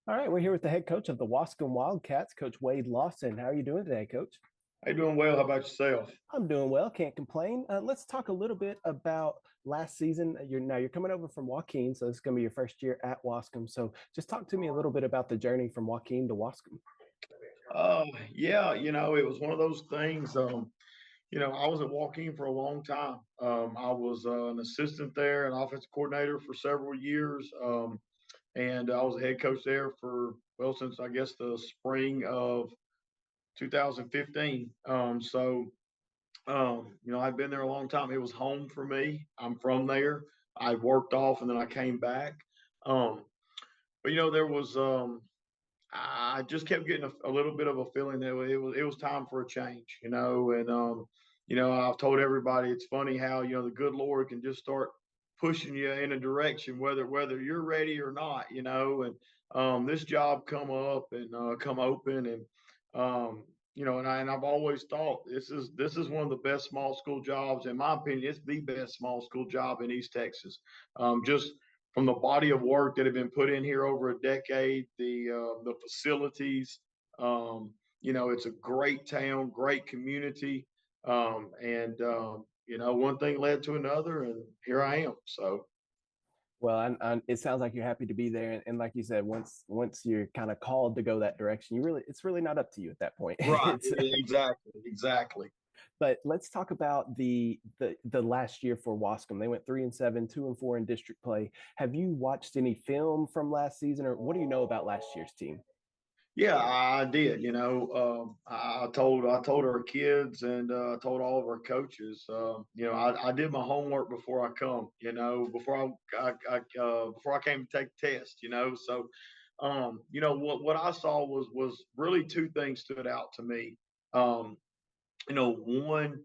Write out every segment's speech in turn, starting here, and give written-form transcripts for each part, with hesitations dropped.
All right, we're here with the head coach of the Waskom Wildcats, Coach Wade Lawson. How are you doing today, Coach? Hey, doing well. How about yourself? I'm doing well, can't complain. Let's talk a little bit about last season. You're coming over from Joaquin, so this is going to be your first year at Waskom. So just talk to me a little bit about the journey from Joaquin to Waskom. Yeah, it was one of those things. I was at Walking for a long time. I was an assistant there, an offensive coordinator for several years, and I was a head coach there for since I guess the spring of 2015. I've been there a long time. It was home for me. I'm from there. I worked off, and then I came back. Um, but there was I just kept getting a little bit of a feeling that it was time for a change, I've told everybody it's funny how the good Lord can just start pushing you in a direction whether you're ready or not, and this job come up and come open and I've always thought this is one of the best small school jobs in my opinion. It's the best small school job in East Texas. Just from the body of work that have been put in here over a decade, the facilities. It's a great town, great community, and one thing led to another, and here I am. So Well, it sounds like you're happy to be there, and like you said, once you're kind of called to go that direction, it's really not up to you at that point. right, it's exactly. But let's talk about the last year for Waskom. They went 3-7, 2-4 in district play. Have you watched any film from last season, or what do you know about last year's team? Yeah, I did. I told our kids and I told all of our coaches. I did my homework before I come. Before I came to take the test. What I saw was really two things stood out to me. Um, one,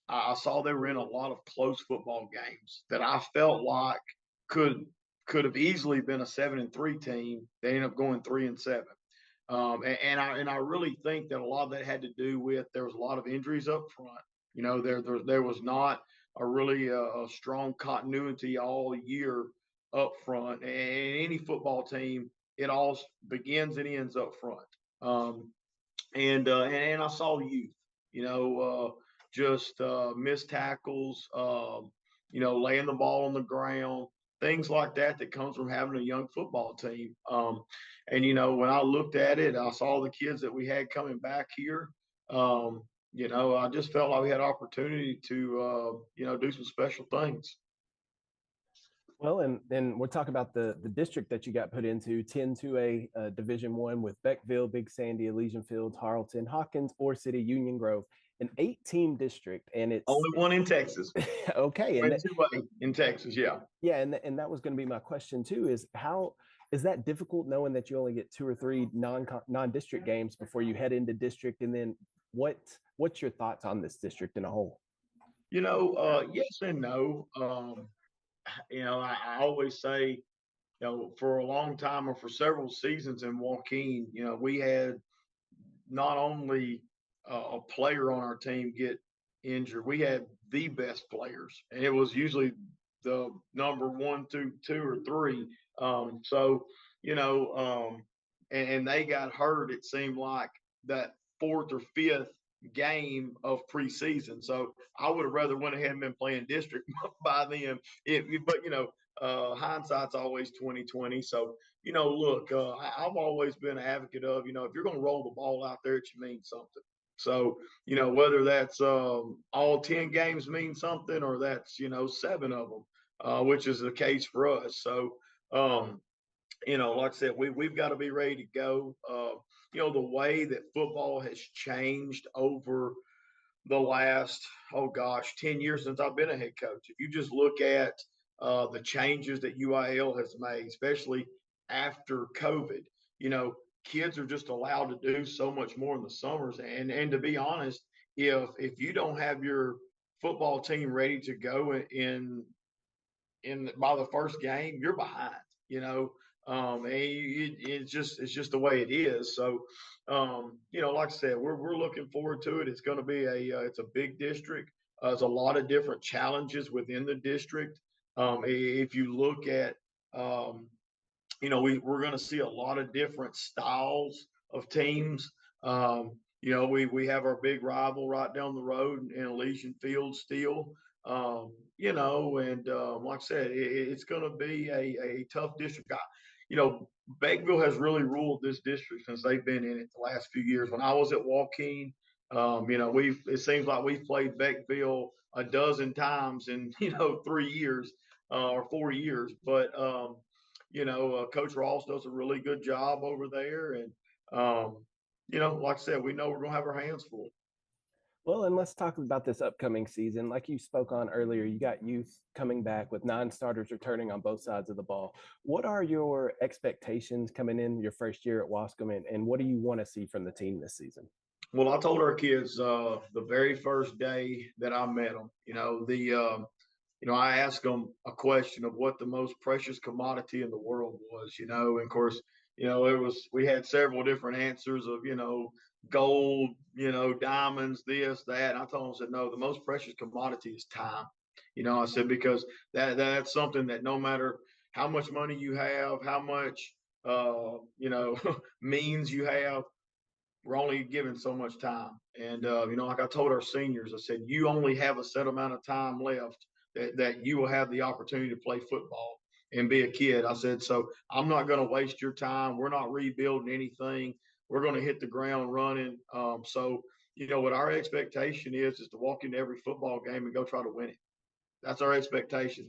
I saw they were in a lot of close football games that I felt like could could have easily been a 7-3 team. They ended up going 3-7. And I really think that a lot of that had to do with there was a lot of injuries up front. There was not a really a strong continuity all year up front. And any football team, it all begins and ends up front. And I saw youth, just missed tackles, laying the ball on the ground, things like that comes from having a young football team. And when I looked at it, I saw the kids that we had coming back here. I just felt like we had opportunity to, do some special things. Well, and then we'll talk about the district that you got put into 10-2A Division One with Beckville, Big Sandy, Elysian Fields, Harleton, Hawkins, Ore City, Union Grove, an 8-team district, and Only one in Texas. okay. Went two-way in Texas, yeah. Yeah, and that was going to be my question too. Is how is that difficult knowing that you only get two or three non-district games before you head into district, and then what's your thoughts on this district in a whole? Yes and no. I always say, for a long time or for several seasons in Joaquin, we had not only a player on our team get injured, we had the best players, and it was usually the number one, two, or three. And they got hurt. It seemed like that fourth or fifth game of preseason. So I would have rather went ahead and been playing district by then. Hindsight's always 2020. So look, I've always been an advocate of if you're going to roll the ball out there, it should mean something. So whether that's all 10 games mean something or that's seven of them, which is the case for us. So like I said, we've got to be ready to go. The way that football has changed over the last, oh gosh, 10 years since I've been a head coach. If you just look at the changes that UIL has made, especially after COVID, kids are just allowed to do so much more in the summers. And to be honest, if you don't have your football team ready to go in by the first game, you're behind. It's just the way it is. So, like I said, we're looking forward to it. It's going to be it's a big district. There's a lot of different challenges within the district. If you look at we're going to see a lot of different styles of teams. We have our big rival right down the road in Elysian Field still. And like I said, it's going to be a tough district. Beckville has really ruled this district since they've been in it the last few years. When I was at Waukeen, it seems like we've played Beckville a dozen times in 3 years or 4 years, but Coach Ross does a really good job over there. And, like I said, we know we're going to have our hands full. Well, and let's talk about this upcoming season. Like you spoke on earlier, you got youth coming back with non-starters returning on both sides of the ball. What are your expectations coming in your first year at Waskom, and what do you want to see from the team this season? Well, I told our kids the very first day that I met them, I asked them a question of what the most precious commodity in the world was, and of course, we had several different answers of, gold, diamonds, this, that. And I told them, I said, no, the most precious commodity is time. I said, because that's something that no matter how much money you have, how much, means you have, we're only given so much time. And, like I told our seniors, I said, you only have a set amount of time left that you will have the opportunity to play football and be a kid. I said, so I'm not going to waste your time. We're not rebuilding anything. We're going to hit the ground running. What our expectation is to walk into every football game and go try to win it. That's our expectation.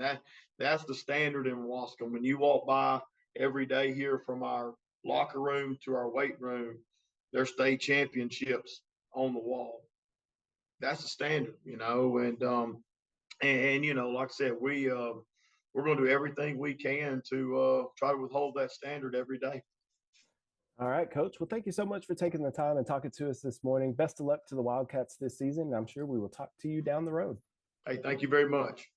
That's the standard in Waskom. When you walk by every day here from our locker room to our weight room, there's state championships on the wall. That's the standard, like I said, we're going to do everything we can to try to withhold that standard every day. All right, Coach. Well, thank you so much for taking the time and talking to us this morning. Best of luck to the Wildcats this season. I'm sure we will talk to you down the road. Hey, thank you very much.